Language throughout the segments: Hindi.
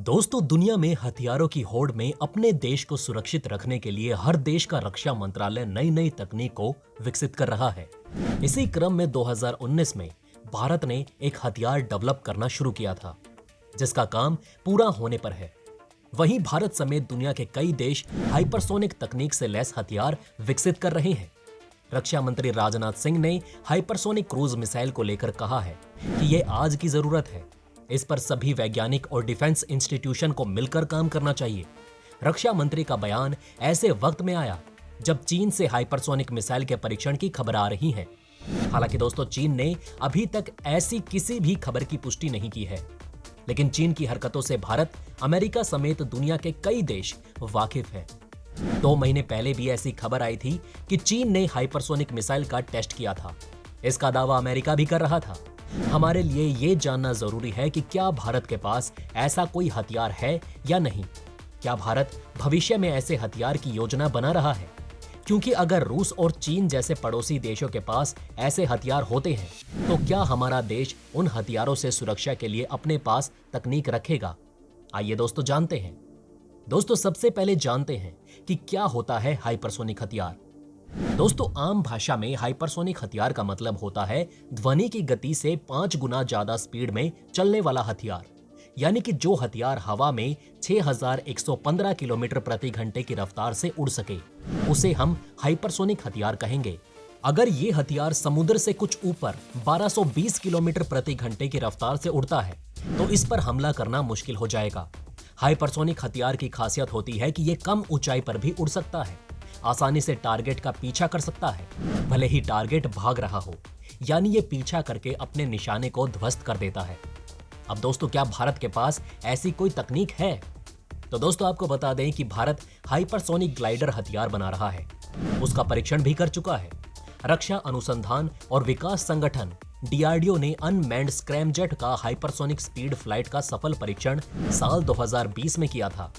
दोस्तों, दुनिया में हथियारों की होड़ में अपने देश को सुरक्षित रखने के लिए हर देश का रक्षा मंत्रालय नई नई तकनीक को विकसित कर रहा है। इसी क्रम में 2019 में भारत ने एक हथियार डेवलप करना शुरू किया था, जिसका काम पूरा होने पर है। वहीं भारत समेत दुनिया के कई देश हाइपरसोनिक तकनीक से लैस हथियार विकसित कर रहे हैं। रक्षा मंत्री राजनाथ सिंह ने हाइपरसोनिक क्रूज मिसाइल को लेकर कहा है कि यह आज की जरूरत है। इस पर सभी वैज्ञानिक और डिफेंस इंस्टीट्यूशन को मिलकर काम करना चाहिए। रक्षा मंत्री का बयान ऐसे वक्त में आया जब चीन से हाइपरसोनिक मिसाइल के परीक्षण की खबर आ रही है। हालांकि दोस्तों, चीन ने अभी तक ऐसी किसी भी खबर की पुष्टि नहीं की है, लेकिन चीन की हरकतों से भारत, अमेरिका समेत दुनिया के कई देश वाकिफ हैं। 2 महीने पहले भी ऐसी खबर आई थी कि चीन ने हाइपरसोनिक मिसाइल का टेस्ट किया था। इसका दावा अमेरिका भी कर रहा था। हमारे लिए ये जानना जरूरी है कि क्या भारत के पास ऐसा कोई हथियार है या नहीं। क्या भारत भविष्य में ऐसे हथियार की योजना बना रहा है? क्योंकि अगर रूस और चीन जैसे पड़ोसी देशों के पास ऐसे हथियार होते हैं, तो क्या हमारा देश उन हथियारों से सुरक्षा के लिए अपने पास तकनीक रखेगा? आइए दोस्तों जानते हैं। दोस्तों, सबसे पहले जानते हैं कि क्या होता है हाइपरसोनिक हथियार। दोस्तों, आम भाषा में हाइपरसोनिक हथियार का मतलब होता है ध्वनि की गति से 5 गुना ज्यादा स्पीड में चलने वाला हथियार। यानी कि जो हथियार हवा में 6115 किलोमीटर प्रति घंटे की रफ्तार से उड़ सके, उसे हम हाइपरसोनिक हथियार कहेंगे। अगर ये हथियार समुद्र से कुछ ऊपर 1220 किलोमीटर प्रति घंटे की रफ्तार से उड़ता है, तो इस पर हमला करना मुश्किल हो जाएगा। हाइपरसोनिक हथियार की खासियत होती है कि यह कम ऊंचाई पर भी उड़ सकता है, आसानी से टारगेट का पीछा कर सकता है, भले ही टारगेट भाग रहा हो। यानी ये पीछा करके अपने निशाने को ध्वस्त कर देता है। अब दोस्तों, क्या भारत के पास ऐसी कोई तकनीक है? तो दोस्तों, आपको बता दें कि भारत हाइपरसोनिक ग्लाइडर हथियार बना रहा है। उसका परीक्षण भी कर चुका है। रक्षा अनुसंधान और विकास संगठन DRDO ने अनमैन्ड स्क्रैमजेट का हाइपरसोनिक स्पीड फ्लाइट का सफल परीक्षण साल 2020 में किया था।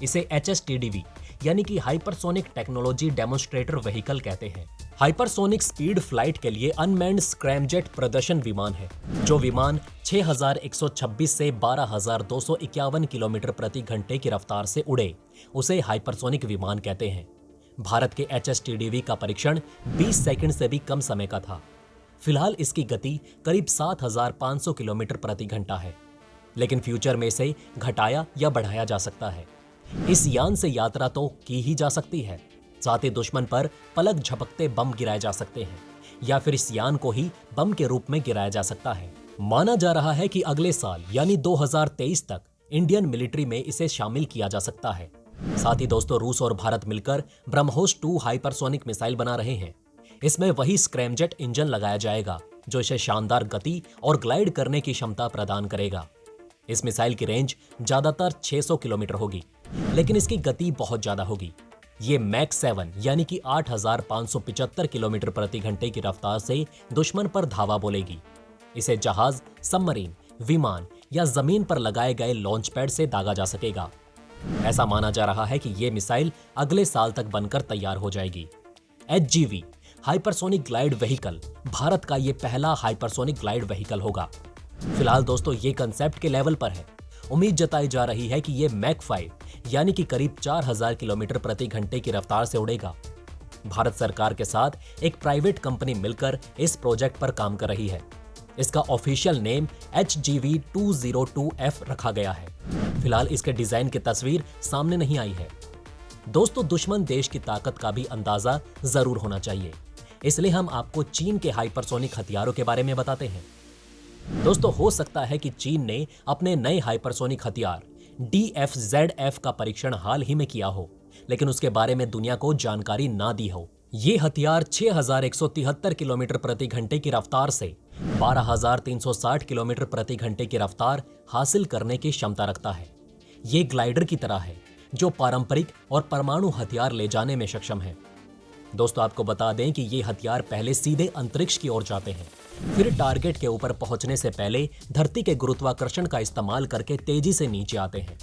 इसे HSTDV यानी कि हाइपरसोनिक टेक्नोलॉजी डेमोन्स्ट्रेटर व्हीकल कहते हैं। हाइपरसोनिक स्पीड फ्लाइट के लिए अनमैन्ड स्क्रैमजेट प्रदर्शन विमान है। जो विमान 6126 से 12251 किलोमीटर प्रति घंटे की रफ्तार से उड़े, उसे हाइपरसोनिक विमान कहते हैं। भारत के HSTDV का परीक्षण 20 सेकंड से भी कम समय का था। फिलहाल इसकी गति करीब 7500 किलोमीटर प्रति घंटा है, लेकिन फ्यूचर में इसे घटाया या बढ़ाया जा सकता है। इस यान से यात्रा तो की ही जा सकती है, साथ ही दुश्मन पर पलक झपकते बम गिराए जा सकते हैं, या फिर इस यान को ही बम के रूप में गिराया जा सकता है। माना जा रहा है कि अगले साल यानी 2023 तक इंडियन मिलिट्री में इसे शामिल किया जा सकता है। साथ ही दोस्तों, रूस और भारत मिलकर ब्रह्मोस 2 हाइपरसोनिक मिसाइल बना रहे हैं। इसमें वही स्क्रैमजेट इंजन लगाया जाएगा जो इसे शानदार गति और ग्लाइड करने की क्षमता प्रदान करेगा। इस मिसाइल की रेंज ज्यादातर 600 किलोमीटर होगी, लेकिन इसकी गति बहुत ज्यादा होगी। ये मैक 7 यानी कि 8575 किलोमीटर प्रति घंटे की रफ्तार से दुश्मन पर धावा बोलेगी। इसे जहाज, सबमरीन, विमान या जमीन पर लगाए गए लॉन्च पैड से दागा जा सकेगा। ऐसा माना जा रहा है कि ये मिसाइल अगले साल तक बनकर तैयार हो जाएगी। HGV hypersonic glide vehicle Bharat का ये पहला हाइपरसोनिक ग्लाइड व्हीकल होगा। फिलहाल दोस्तों, ये कंसेप्ट के लेवल पर है। उम्मीद जताई जा रही है कि ये मैक 5 यानी कि करीब 4000 किलोमीटर प्रति घंटे की रफ्तार से उड़ेगा। भारत सरकार के साथ एक प्राइवेट कंपनी मिलकर इस प्रोजेक्ट पर काम कर रही है। इसका ऑफिशियल नेम HGV 202F रखा गया है। फिलहाल इसके डिजाइन की तस्वीर सामने नहीं आई है। दोस्तों, दुश्मन देश की ताकत का भी अंदाजा जरूर होना चाहिए, इसलिए हम आपको चीन के हाइपरसोनिक हथियारों के बारे में बताते हैं। दोस्तों, हो सकता है कि चीन ने अपने नए हाइपरसोनिक हथियार DF-ZF का परीक्षण हाल ही में किया हो, लेकिन उसके बारे में दुनिया को जानकारी ना दी हो। ये हथियार 6173 किलोमीटर प्रति घंटे की रफ्तार से 12360 किलोमीटर प्रति घंटे की रफ्तार हासिल करने की क्षमता रखता है। ये ग्लाइडर की तरह है जो पारंपरिक और परमाणु हथियार ले जाने में सक्षम है। दोस्तों, आपको बता दें कि ये हथियार पहले सीधे अंतरिक्ष की ओर जाते हैं, फिर टारगेट के ऊपर पहुंचने से पहले धरती के गुरुत्वाकर्षण का इस्तेमाल करके तेजी से नीचे आते हैं।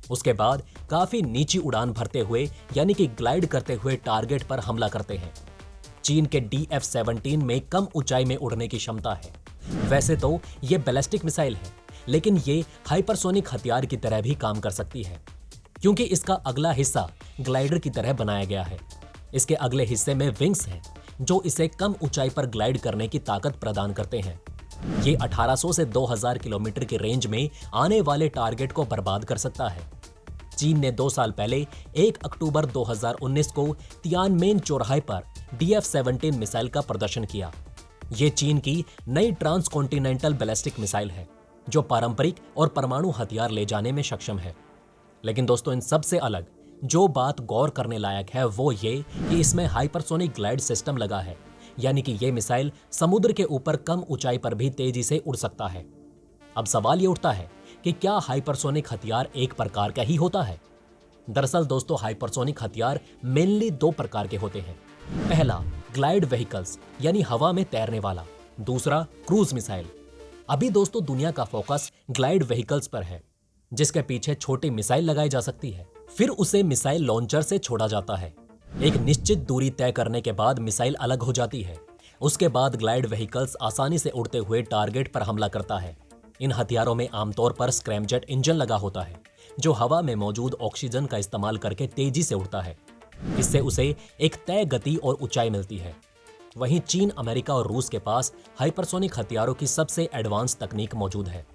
उसके बाद काफी नीची उड़ान भरते हुए यानी कि ग्लाइड करते हुए टारगेट पर हमला करते हैं। चीन के DF-17 में कम ऊंचाई में उड़ने की क्षमता है। वैसे तो ये बैलिस्टिक मिसाइल है, लेकिन ये हाइपरसोनिक हथियार की तरह भी काम कर सकती है, क्योंकि इसका अगला हिस्सा ग्लाइडर की तरह बनाया गया है। इसके अगले हिस्से में विंग्स हैं, जो इसे कम ऊंचाई पर ग्लाइड करने की ताकत प्रदान करते हैं। ये 1800 से 2000 किलोमीटर की रेंज में आने वाले टारगेट को बर्बाद कर सकता है। चीन ने 2 साल पहले 1 अक्टूबर 2019 को तियानमेन चौराहे पर DF-17 मिसाइल का प्रदर्शन किया। ये चीन की नई ट्रांसकॉन्टिनेंटल बैलिस्टिक मिसाइल है, जो पारंपरिक और परमाणु हथियार ले जाने में सक्षम है। लेकिन दोस्तों, इन सब से अलग जो बात गौर करने लायक है वो ये कि इसमें हाइपरसोनिक ग्लाइड सिस्टम लगा है, यानी कि ये मिसाइल समुद्र के ऊपर कम ऊंचाई पर भी तेजी से उड़ सकता है। अब सवाल ये उठता है कि क्या हाइपरसोनिक हथियार एक प्रकार का ही होता है? दरअसल दोस्तों, हाइपरसोनिक हथियार मेनली 2 प्रकार के होते हैं। पहला, ग्लाइड व्हीकल्स यानी हवा में तैरने वाला। दूसरा, क्रूज मिसाइल। अभी दोस्तों दुनिया का फोकस ग्लाइड व्हीकल्स पर है, जिसके पीछे छोटी मिसाइल लगाई जा सकती है, फिर उसे मिसाइल लॉन्चर से छोड़ा जाता है। एक निश्चित दूरी तय करने के बाद मिसाइल अलग हो जाती है। उसके बाद ग्लाइड व्हीकल्स आसानी से उड़ते हुए टारगेट पर हमला करता है। इन हथियारों में आमतौर पर स्क्रैमजेट इंजन लगा होता है, जो हवा में मौजूद ऑक्सीजन का इस्तेमाल करके तेजी से उड़ता है। इससे उसे एक तय गति और ऊंचाई मिलती है। वहीं चीन, अमेरिका और रूस के पास हाइपरसोनिक हथियारों की सबसे एडवांस तकनीक मौजूद है।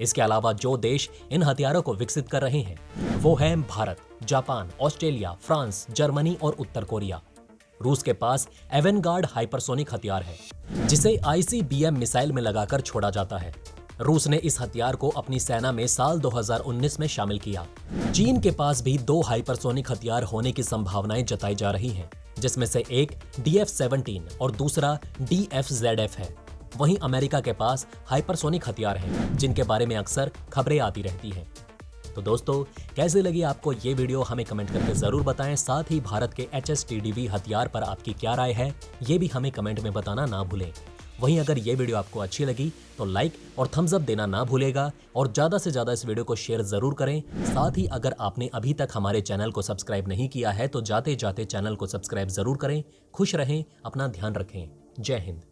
इसके अलावा जो देश इन हथियारों को विकसित कर रहे हैं वो है Bharat, Japan, Australia, France, Germany और उत्तर कोरिया। रूस के पास एवेनगार्ड हाइपरसोनिक हथियार है, जिसे ICBM मिसाइल में लगाकर छोड़ा जाता है। रूस ने इस हथियार को अपनी सेना में साल 2019 में शामिल किया। चीन के पास भी 2 हाइपरसोनिक हथियार होने की संभावनाएं जताई जा रही हैं, जिसमें से एक DF-17 और दूसरा DF-ZF है। वहीं अमेरिका के पास हाइपरसोनिक हथियार हैं, जिनके बारे में अक्सर खबरें आती रहती हैं। तो दोस्तों, कैसे लगी आपको ये वीडियो हमें कमेंट करके जरूर बताएं। साथ ही भारत के HSTDV हथियार पर आपकी क्या राय है, ये भी हमें कमेंट में बताना ना भूलें। वहीं अगर ये वीडियो आपको अच्छी लगी तो लाइक और थम्स अप देना ना भूलेगा, और ज़्यादा से ज़्यादा इस वीडियो को शेयर ज़रूर करें। साथ ही अगर आपने अभी तक हमारे चैनल को सब्सक्राइब नहीं किया है तो जाते जाते चैनल को सब्सक्राइब ज़रूर करें। खुश रहें, अपना ध्यान रखें। जय हिंद।